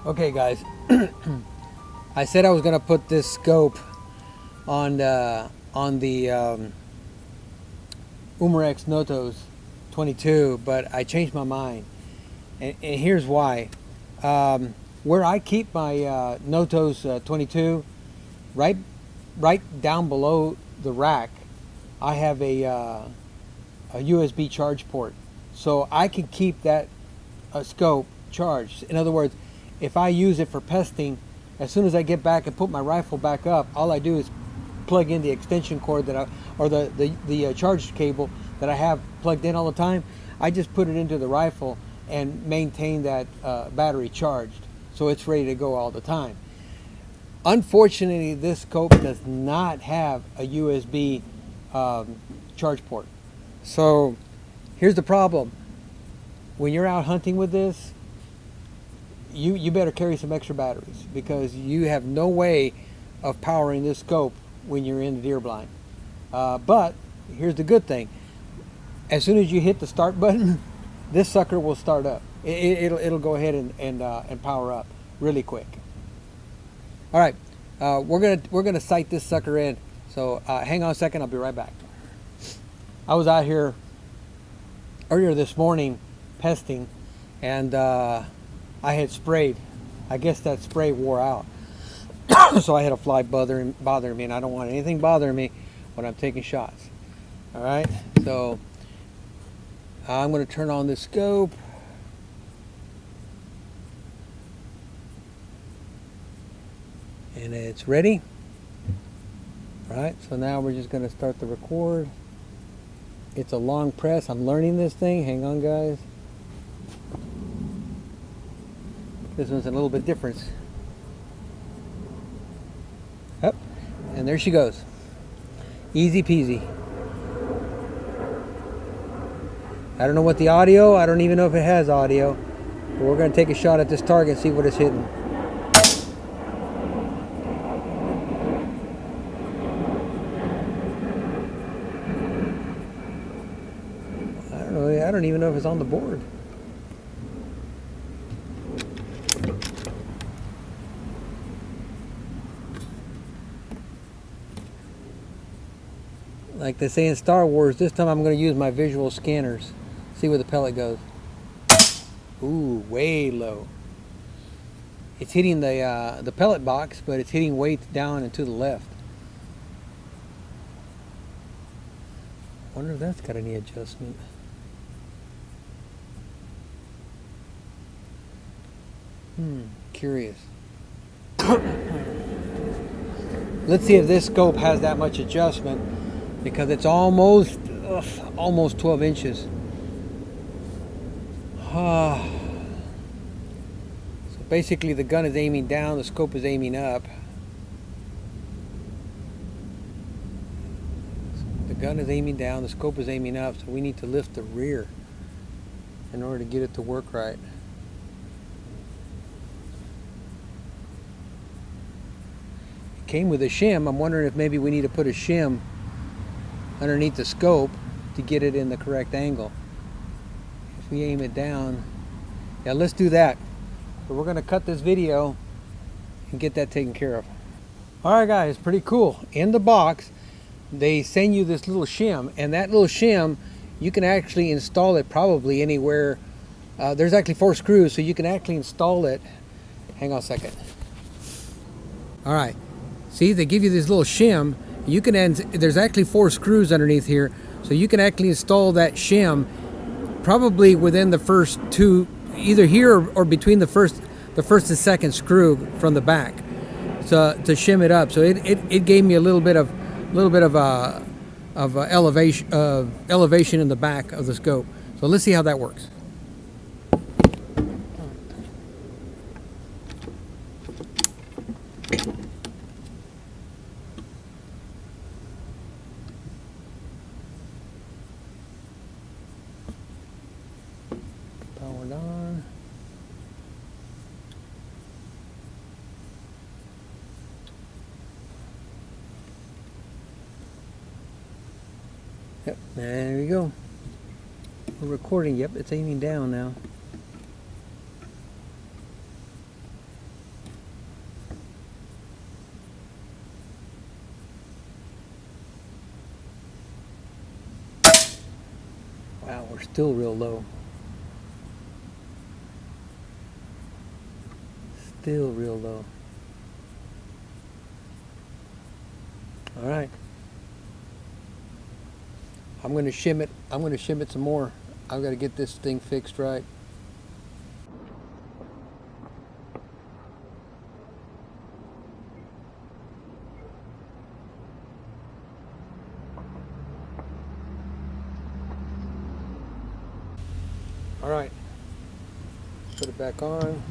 Okay guys, I said I was gonna put this scope on the Umarex Notos 22, but I changed my mind, and here's why. Where I keep my Notos 22, right down below the rack, I have a USB charge port, so I can keep that scope charged. In other words, if I use it for pesting, as soon as I get back and put my rifle back up, all I do is plug in the extension cord or the charge cable that I have plugged in all the time. I just put it into the rifle and maintain that battery charged, so it's ready to go all the time. Unfortunately, this scope does not have a USB charge port. So here's the problem. When you're out hunting with this, you better carry some extra batteries, because you have no way of powering this scope when you're in the deer blind. But here's the good thing. As soon as you hit the start button, this sucker will start up. It'll go ahead and power up really quick. All right, we're gonna sight this sucker in. So hang on a second, I'll be right back. I was out here earlier this morning pesting, and I had sprayed. I guess that spray wore out. So I had a fly bothering me, and I don't want anything bothering me when I'm taking shots. All right, so I'm going to turn on the scope. And it's ready. All right, so now we're just going to start the record. It's a long press. I'm learning this thing. Hang on, guys. This one's a little bit different. Up, and there she goes. Easy peasy. I don't know what the audio, I don't even know if it has audio, but we're going to take a shot at this target and see what it's hitting. I don't know, I don't even know if it's on the board. Like they say in Star Wars, this time I'm going to use my visual scanners. See where the pellet goes. Ooh, way low. It's hitting the pellet box, but it's hitting way down and to the left. Wonder if that's got any adjustment. Curious. Let's see if this scope has that much adjustment, because it's almost 12 inches. So basically the gun is aiming down, the scope is aiming up. The gun is aiming down, the scope is aiming up, so we need to lift the rear in order to get it to work right. It came with a shim. I'm wondering if maybe we need to put a shim underneath the scope to get it in the correct angle. If we aim it down, yeah, let's do that. So we're going to cut this video and get that taken care of. All right guys, pretty cool. In the box they send you this little shim, and that little shim, you can actually install it probably anywhere. There's actually 4 screws, so you can actually install it. Hang on a second. All right, see, they give you this little shim. You can there's actually 4 screws underneath here, so you can actually install that shim probably within the first 2, either here or between the first and second screw from the back, to shim it up. So it gave me a little bit of elevation in the back of the scope. So let's see how that works. Powered on. Yep, there we go. We're recording. Yep, it's aiming down now. Wow, we're still real low. Still real low. All right. I'm going to shim it. I'm going to shim it some more. I've got to get this thing fixed right. All right. Put it back on.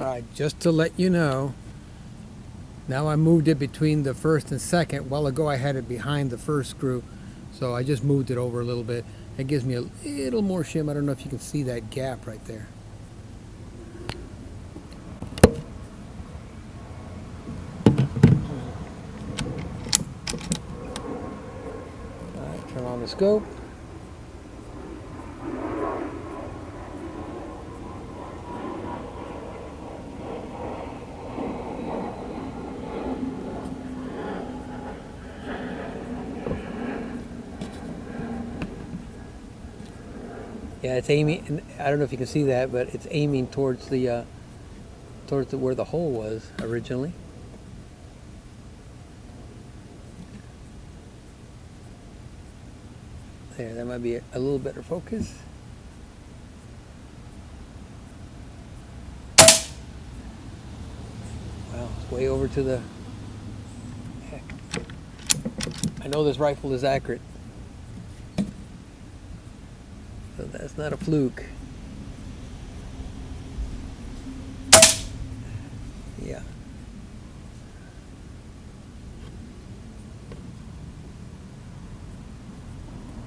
All right, just to let you know, now I moved it between the first and second. A while ago I had it behind the first screw, so I just moved it over a little bit. It gives me a little more shim. I don't know if you can see that gap right there. All right, turn on the scope. Yeah, it's aiming. I don't know if you can see that, but it's aiming towards the where the hole was originally. There, that might be a little better focus. Wow, it's way over to the. Heck. I know this rifle is accurate. So that's not a fluke. Yeah.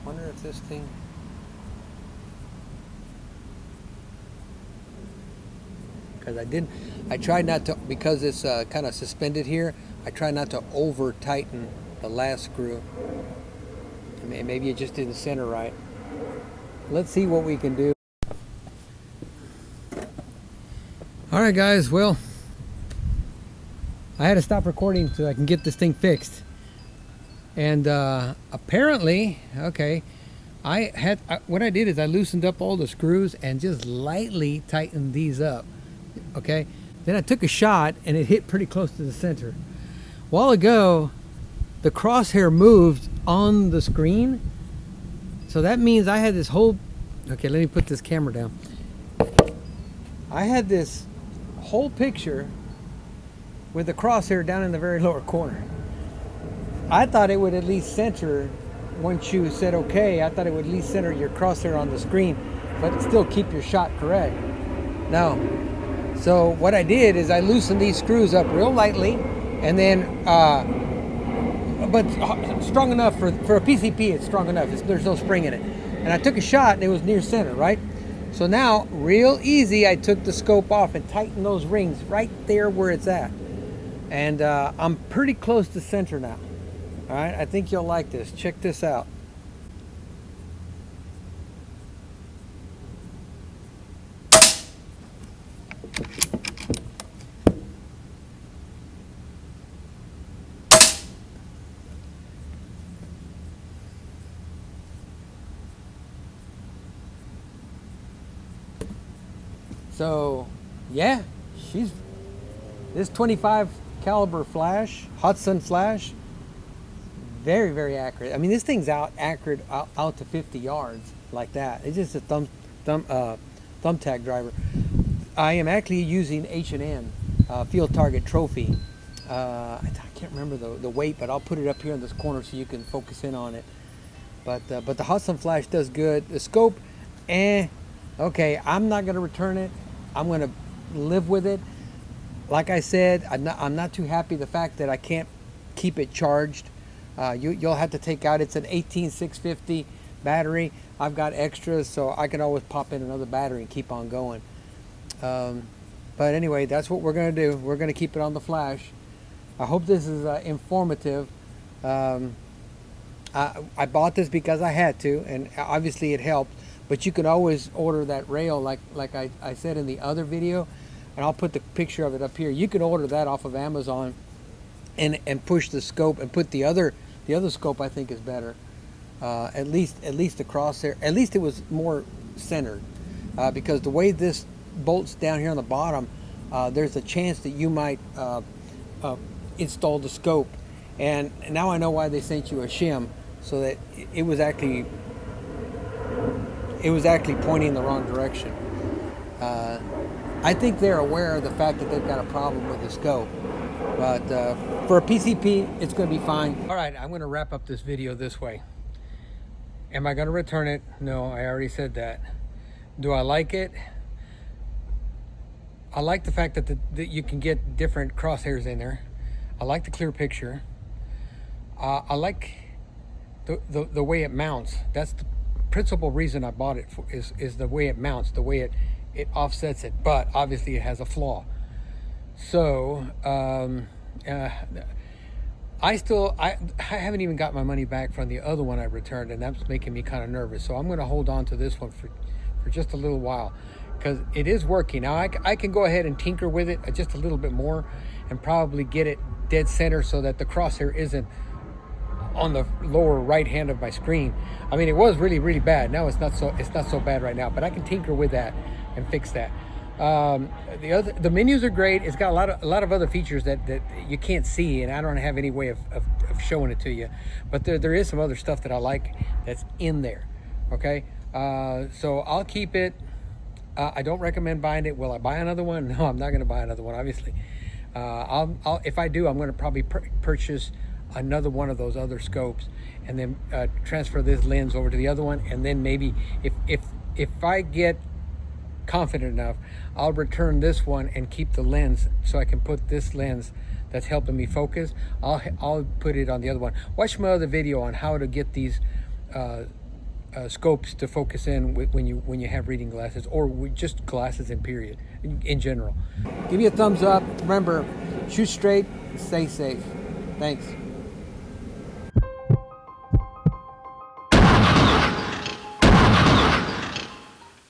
Wonder if this thing. Because I tried not to, because it's kind of suspended here, I tried not to over tighten the last screw. Maybe it just didn't center right. Let's see what we can do. All right, guys. Well, I had to stop recording so I can get this thing fixed. And apparently, okay, what I did is I loosened up all the screws and just lightly tightened these up. Okay. Then I took a shot and it hit pretty close to the center. A while ago, the crosshair moved on the screen. So that means I had this whole, okay, let me put this camera down. I had this whole picture with the crosshair down in the very lower corner. I thought it would at least center, once you said okay, I thought it would at least center your crosshair on the screen, but still keep your shot correct. Now, so what I did is I loosened these screws up real lightly, and then but strong enough for a PCP. It's strong enough. There's no spring in it. And I took a shot and it was near center, right? So now, real easy, I took the scope off and tightened those rings right there where it's at. And I'm pretty close to center now. All right, I think you'll like this. Check this out. So, yeah, this 25 caliber flash, Hudson flash, very, very accurate. I mean, this thing's accurate out to 50 yards like that. It's just a thumbtack driver. I am actually using H&N Field Target Trophy. I can't remember the weight, but I'll put it up here in this corner so you can focus in on it. But the Hudson flash does good. The scope, okay, I'm not going to return it. I'm going to live with it. Like I said, I'm not too happy the fact that I can't keep it charged. You'll have to take out, it's an 18650 battery. I've got extras, so I can always pop in another battery and keep on going. But anyway, that's what we're going to do. We're going to keep it on the flash. I hope this is informative. I bought this because I had to, and obviously it helped. But you can always order that rail, like I said in the other video, and I'll put the picture of it up here. You can order that off of Amazon, and push the scope and put the other scope. I think is better. At least the crosshair. At least it was more centered, because the way this bolts down here on the bottom, there's a chance that you might install the scope. And now I know why they sent you a shim, so that it was actually pointing in the wrong direction. I think they're aware of the fact that they've got a problem with the scope, but for a PCP, it's going to be fine. All right, I'm going to wrap up this video this way. Am I going to return it? No, I already said that. Do I like it? I like the fact that you can get different crosshairs in there. I like the clear picture. I like the way it mounts. That's the principal reason I bought it is the way it mounts, the way it offsets it. But obviously it has a flaw. So I haven't even got my money back from the other one I returned, and that's making me kind of nervous. So I'm going to hold on to this one for just a little while, because it is working. Now I can go ahead and tinker with it just a little bit more and probably get it dead center so that the crosshair isn't on the lower right hand of my screen. I mean, it was really bad. Now it's not so bad right now, but I can tinker with that and fix that. The menus are great. It's got a lot of other features that you can't see, and I don't have any way of showing it to you, but there is some other stuff that I like that's in there. Okay, so I'll keep it. I don't recommend buying it. Will I buy another one? No, I'm not going to buy another one, obviously. If I do, I'm going to probably purchase another one of those other scopes, and then transfer this lens over to the other one, and then maybe if I get confident enough, I'll return this one and keep the lens, so I can put this lens that's helping me focus. I'll put it on the other one. Watch my other video on how to get these scopes to focus in when you have reading glasses, or just glasses in period, in general. Give me a thumbs up. Remember, shoot straight, stay safe. Thanks.